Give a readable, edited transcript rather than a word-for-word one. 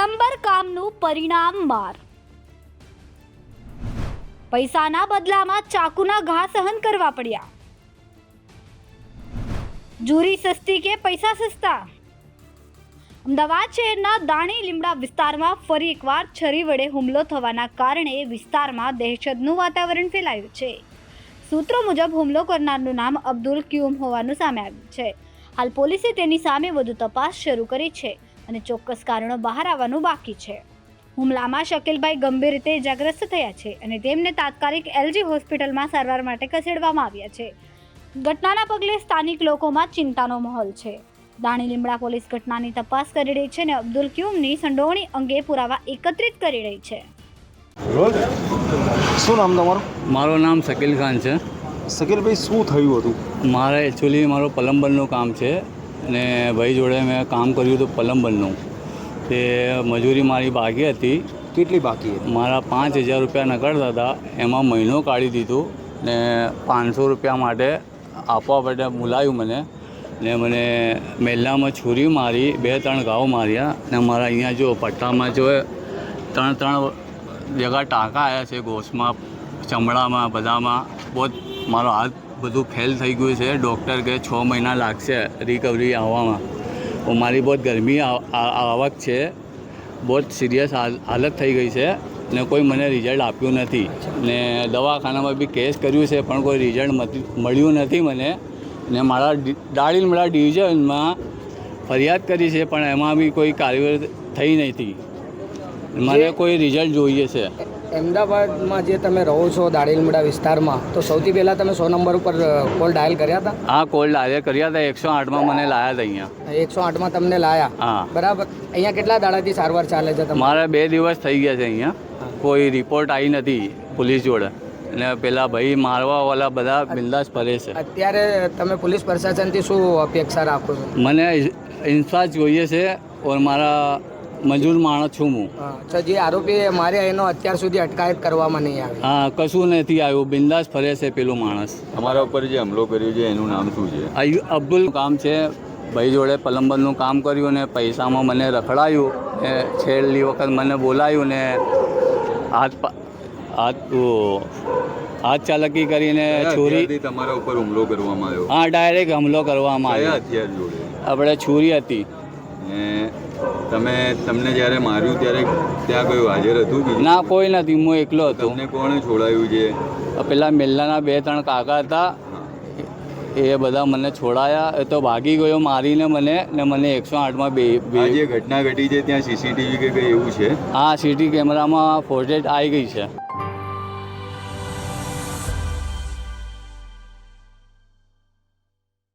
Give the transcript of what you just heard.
Plumber કામનું પરિણામ માર. પૈસાના બદલામાં ચાકુના ઘા સહન કરવા પડ્યા. જુરી સસ્તી કે પૈસા સસ્તા? અમદાવાદ શહેરના દાણી લીમડા વિસ્તારમાં ફરી એકવાર છરી વડે હુમલો થવાના કારણે વિસ્તારમાં દહેશતનું વાતાવરણ ફેલાયું છે. સૂત્રો મુજબ હુમલો કરનારનું નામ અબ્દુલ ક્યુમ હોવાનું સામે આવ્યું છે. હાલ પોલીસે તેની સામે વધુ તપાસ શરૂ કરી છે અને ચોક્કસ કારણો બહાર આવવાનું બાકી છે. હુમલામાં શકીલભાઈ ગંભીર રીતે ઇજાગ્રસ્ત થયા છે અને તેમને તાત્કાલિક એલજી હોસ્પિટલમાં સારવાર માટે ખસેડવામાં આવ્યા છે. ઘટનાના પગલે સ્થાનિક લોકોમાં ચિંતાનો માહોલ છે. દાણી લીમડા પોલીસ ઘટનાની તપાસ કરી રહી છે અને અબ્દુલ ક્યુમની સંડોવણી અંગે પુરાવા એકત્રિત કરી રહી છે. શું નામ તમારું? મારું નામ શકીલ ખાન છે. શકીલભાઈ, શું થયું હતું? મારે એકચ્યુઅલી મારું પ્લમ્બરનું કામ છે અને ભાઈ જોડે મેં કામ કર્યું હતું પ્લમ્બરનું. તે મજૂરી મારી બાકી હતી. કેટલી બાકી હતી? મારા 5,000 રૂપિયા નકળતા હતા, એમાં મહિનો કાઢી દીધું ને 500 રૂપિયા માટે આપવા માટે બોલાવ્યું મને ને મને મેલ્લામાં છુરી મારી, 2-3 ઘાવ માર્યા ને મારા અહીંયા જો પટ્ટામાં જો 3 જગા ટાંકા આવ્યા છે, ગોશમાં, ચમડામાં, બધામાં. બહુ મારો હાથ બધું ફેલ થઈ ગયું છે. ડૉક્ટર કહે 6 મહિના લાગશે રિકવરી આવવામાં. મારી બહુ ગરમી આવક છે, બહુ સિરિયસ હાલત થઈ ગઈ છે ને કોઈ મને રિઝલ્ટ આપ્યું નથી ને દવાખાનામાં બી કેસ કર્યું છે પણ કોઈ રિઝલ્ટ મળ્યું નથી મને. ને મારા દાણી લીમડા ડિવિઝનમાં ફરિયાદ કરી છે પણ એમાં બી કોઈ કાર્યવાહી થઈ નથી. મને કોઈ રિઝલ્ટ જોઈએ છે. અમદાવાદમાં જે તમે રહો છો દાણી લીમડા વિસ્તારમાં, તો સૌથી પહેલાં તમે 100 નંબર ઉપર કોલ ડાયલ કર્યા હતા? હા, કોલ ડાયલ કર્યા હતા. 108માં મને લાયા હતા અહીંયા. 108માં તમને લાયા? હા, બરાબર. અહીંયા કેટલા દાડાથી સારવાર ચાલે છે તમારે? મારે 2 દિવસ થઈ ગયા છે અહીંયા. કોઈ રિપોર્ટ આવી નથી પોલીસ જોડે અને પેલા ભાઈ મારવાવાળા બધા બિંદાસ ફરે છે. અત્યારે તમે પોલીસ પ્રશાસનથી શું અપેક્ષા રાખો છો? મને ઇન્સાફ જોઈએ છે ઓર મારા મજૂર માણસ છું હું. તો જે આરોપી માર્યા એનો અત્યાર સુધી અટકાયત કરવામાં નહીં આવી? હા, કશું નથી આવ્યું. બિંદાસ ફરે છે પેલું માણસ. તમારા ઉપર જે હુમલો કર્યો છે એનું નામ શું છે? અબ્દુલ કામ છે. ભાઈ જોડે પ્લમ્બરનું કામ કર્યું ને પૈસામાં મને રખડાયું ને છેલ્લી વખત મને બોલાવ્યું ને હાથ ચાલકી કરીને છોરી તમારા ઉપર હુમલો કરવામાં આવ્યો? હા, ડાયરેક્ટ હુમલો કરવામાં આવ્યો. હથિયાર જોડે? આપણે છુરી હતી. તમને જ્યારે માર્યું ત્યારે ત્યાં કોઈ હાજર હતું કે ના, કોઈ નથી. હું એકલો હતો. તમને કોણે છોડાયું છે? પેલા મેલ્લાના 2-3 કાકા હતા, એ બધા મને છોડાયા. એ તો ભાગી ગયો મારીને મને ને મને 108માં જે ઘટના ઘટી છે ત્યાં સીસીટીવી કે કંઈ એવું છે? હા, સીટી કેમેરામાં ફોટેજ આવી ગઈ છે.